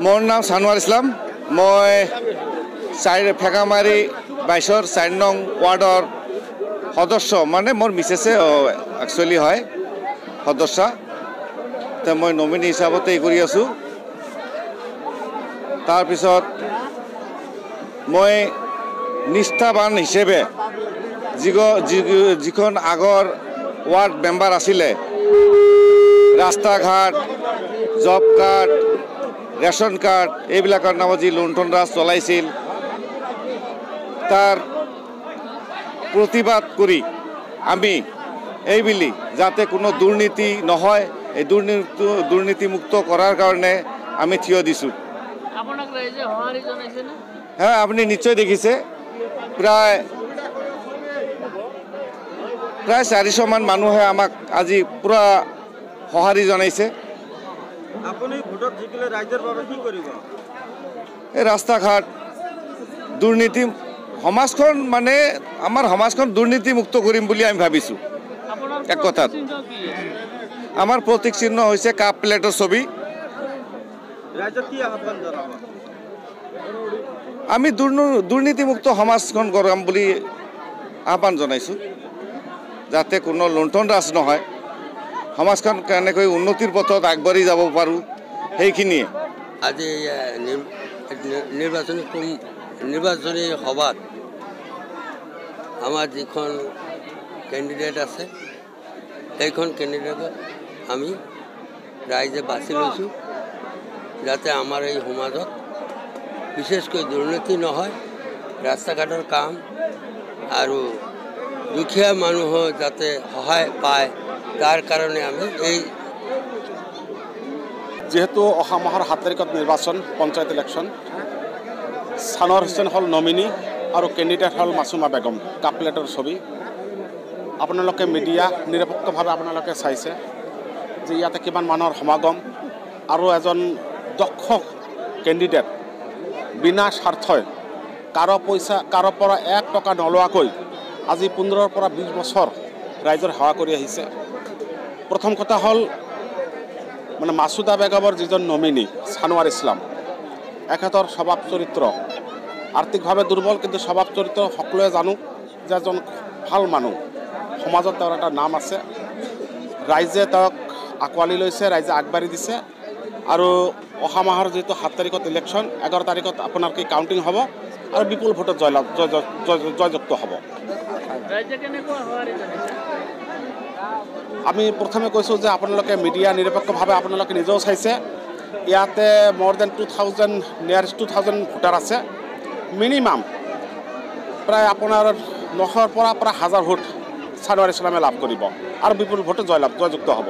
মোৰ নাম সানোয়াৰ ইছলাম। মই ফেকামাৰী 22 4 নং ৱাৰ্ডৰ সদস্য, মানে মোৰ মিছেছে একচুৱেলি হয় সদস্য। তো মই নমিনি হিচাপতে কৰি আছোঁ। তাৰপিছত মই নিষ্ঠাবান হিচাপে যিখন আগৰ ৱাৰ্ড মেম্বাৰ আছিলে, ৰাস্তা ঘাট, জব কাৰ্ড, ৰেচন কাৰ্ড এইবিলাকৰ নামত যি লুণ্ঠন ৰাজ চলাইছিল, তাৰ প্ৰতিবাদ কৰি আমি এইবুলি যাতে কোনো দুৰ্নীতি নহয়, এই দুৰ্নীতিমুক্ত কৰাৰ কাৰণে আমি থিয় দিছোঁ। হ্যাঁ, আপুনি নিশ্চয় দেখিছে, প্ৰায় 400 মান মানুহে আমাক আজি পুৰা সঁহাৰি জনাইছে। আপুনি ভোটত জিকিলে ৰাইজৰ বাবে কি কৰিব? এই ৰাস্তা ঘাট, দুৰ্নীতি, সমাজখন, মানে আমাৰ সমাজখন দুৰ্নীতিমুক্ত কৰিম বুলি আমি ভাবিছোঁ। এক কথাত আমাৰ প্ৰতীক চিহ্ন হৈছে কাপ প্লেটৰ ছবি। ৰাইজক কি আহ্বান জনাব? আমি দুৰ্নীতিমুক্ত সমাজখন কৰাম বুলি আহ্বান জনাইছোঁ, যাতে কোনো লুণ্ঠন ৰাজ নহয়, সমাজখন কেনেকৈ উন্নতিৰ পথত আগবাঢ়ি যাব পাৰোঁ সেইখিনিয়ে। আজি নিৰ্বাচনী সভাত আমাৰ যিখন কেণ্ডিডেট আছে, সেইখন কেণ্ডিডেটক আমি ৰাইজে বাছি লৈছোঁ, যাতে আমাৰ এই সমাজত বিশেষকৈ দুৰ্নীতি নহয়, ৰাস্তা ঘাটৰ কাম আৰু দুখীয়া মানুহৰ যাতে সহায় পায়, তাৰ কাৰণে আমি এই যেহেতু অহা মাহৰ 7 তাৰিখত নিৰ্বাচন, পঞ্চায়ত ইলেকশ্যন, সানোয়াৰ হুছেইন হ'ল নমিনি আৰু কেণ্ডিডেট হ'ল মাছুমা বেগম। কাপ প্লেটৰ ছবি। আপোনালোকে মিডিয়া নিৰপেক্ষভাৱে আপোনালোকে চাইছে যে ইয়াতে কিমান মানুহৰ সমাগম, আৰু এজন দক্ষ কেণ্ডিডেট বিনা স্বাৰ্থই কাৰো পৰা 1 টকা নলোৱাকৈ আজি 15 পৰা 20 বছৰ ৰাইজৰ সেৱা কৰি আহিছে। প্ৰথম কথা হ'ল মানে মাছুদা বেগমৰ যিজন নমিনি সানোয়াৰ ইছলাম, এখেতৰ স্বভাৱ চৰিত্ৰ আৰ্থিকভাৱে দুৰ্বল, কিন্তু স্বভাৱ চৰিত্ৰ সকলোৱে জানো যে এজন ভাল মানুহ, সমাজত তেওঁৰ এটা নাম আছে। ৰাইজে তেওঁক আঁকোৱালি লৈছে, ৰাইজে আগবাঢ়ি দিছে। আৰু অহা মাহৰ যিহেতু 7 তাৰিখত ইলেকশ্যন, 11 তাৰিখত আপোনাৰ কি কাউণ্টিং হ'ব আৰু বিপুল ভোটত জয়যুক্ত হ'ব। আমি প্ৰথমে কৈছোঁ যে আপোনালোকে মিডিয়া নিৰপেক্ষভাৱে আপোনালোকে নিজেও চাইছে, ইয়াতে more than 2000, নিয়াৰেষ্ট 2000 ভোটাৰ আছে। মিনিমাম প্ৰায় আপোনাৰ 900 পৰা 1000 ভোট সানোয়াৰ ইছলামে লাভ কৰিব আৰু বিপুল ভোটত জয়যুক্ত হ'ব।